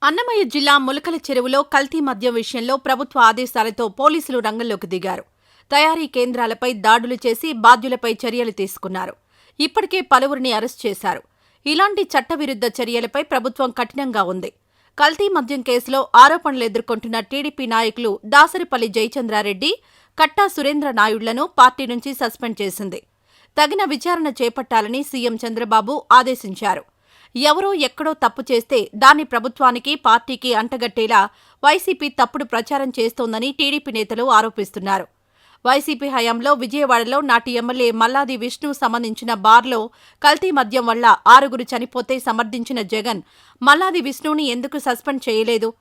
అన్నమయ్య జిల్లా ములకల చెరువులో కల్తీ మద్యం విషయంలో ప్రభుత్వ ఆదేశాలతో పోలీసులు రంగంలోకి దిగారు. తయారీ కేంద్రాలపై దాడులు చేసి బాధ్యులపై చర్యలు తీసుకున్నారు. ఇప్పటికే పలువురిని అరెస్ట్ చేశారు. ఇలాంటి చట్టవిరుద్ధ చర్యలపై ప్రభుత్వం కఠినంగా ఉంది. కల్తీ మద్యం కేసులో ఆరోపణలు ఎదుర్కొంటున్న టీడీపీ నాయకులు దాసరిపల్లి జయచంద్రారెడ్డి, కట్టా సురేంద్ర నాయుడులను పార్టీ నుంచి సస్పెండ్ చేసింది. తగిన విచారణ చేపట్టాలని సీఎం చంద్రబాబు ఆదేశించారు. ఎవరో ఎక్కడో తప్పు చేస్తే దాన్ని ప్రభుత్వానికి, పార్టీకి అంటగట్టేలా వైసీపీ తప్పుడు ప్రచారం చేస్తోందని టీడీపీ నేతలు ఆరోపిస్తున్నారు. వైసీపీ హయాంలో విజయవాడలో నాటి ఎమ్మెల్యే మల్లాది విష్ణు సంబంధించిన బార్లో కల్తీ మద్యం వల్ల 6 చనిపోతే సమర్థించిన జగన్ మల్లాది విష్ణుని ఎందుకు సస్పెండ్ చేయలేదు?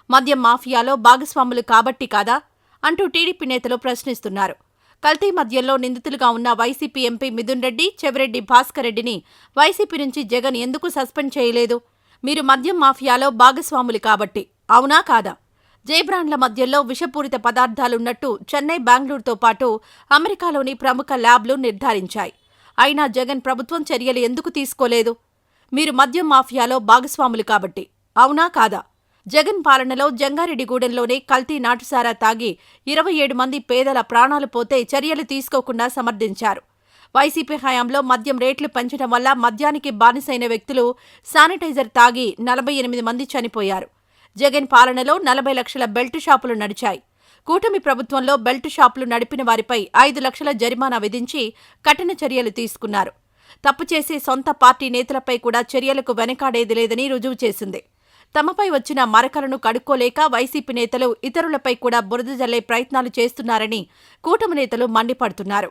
మద్యం మాఫియాలో భాగస్వాములు కాబట్టి కాదా అంటూ టీడీపీ నేతలు ప్రశ్నిస్తున్నారు. కల్తీ మద్యంలో నిందితులుగా ఉన్న వైసీపీ ఎంపీ మిథున్ రెడ్డి, చెవిరెడ్డి భాస్కర్ రెడ్డిని వైసీపీ నుంచి జగన్ ఎందుకు సస్పెండ్ చేయలేదు? మీరు మద్యం మాఫియాలో భాగస్వాములు కాబట్టి, అవునా కాదా? జయబ్రాండ్ల మద్యంలో విషపూరిత పదార్థాలున్నట్టు చెన్నై, బెంగళూరుతో పాటు అమెరికాలోని ప్రముఖ ల్యాబ్లు నిర్ధారించాయి. అయినా జగన్ ప్రభుత్వం చర్యలు ఎందుకు తీసుకోలేదు? మీరు మద్యం మాఫియాలో భాగస్వాములు కాబట్టి, అవునా కాదా? జగన్ పాలనలో జంగారెడ్డిగూడెంలోనే కల్తీ నాటుసారా తాగి 27 మంది పేదల ప్రాణాలు పోతే చర్యలు తీసుకోకుండా సమర్థించారు. వైసీపీ హయాంలో మద్యం రేట్లు పెంచడం వల్ల మద్యానికి బానిసైన వ్యక్తులు శానిటైజర్ తాగి 48 మంది చనిపోయారు. జగన్ పాలనలో 40 లక్షల బెల్ట్ షాపులు నడిచాయి. కూటమి ప్రభుత్వంలో బెల్ట్ షాపులు నడిపిన వారిపై 5 లక్షల జరిమానా విధించి కఠిన చర్యలు తీసుకున్నారు. తప్పు చేసే సొంత పార్టీ నేతలపై కూడా చర్యలకు వెనకాడేది లేదని రుజువు చేసింది. తమపై వచ్చిన మరకలను కడుక్కోలేక వైసీపీ నేతలు ఇతరులపై కూడా బురద జల్లే ప్రయత్నాలు చేస్తున్నారని కూటమి నేతలు మండిపడుతున్నారు.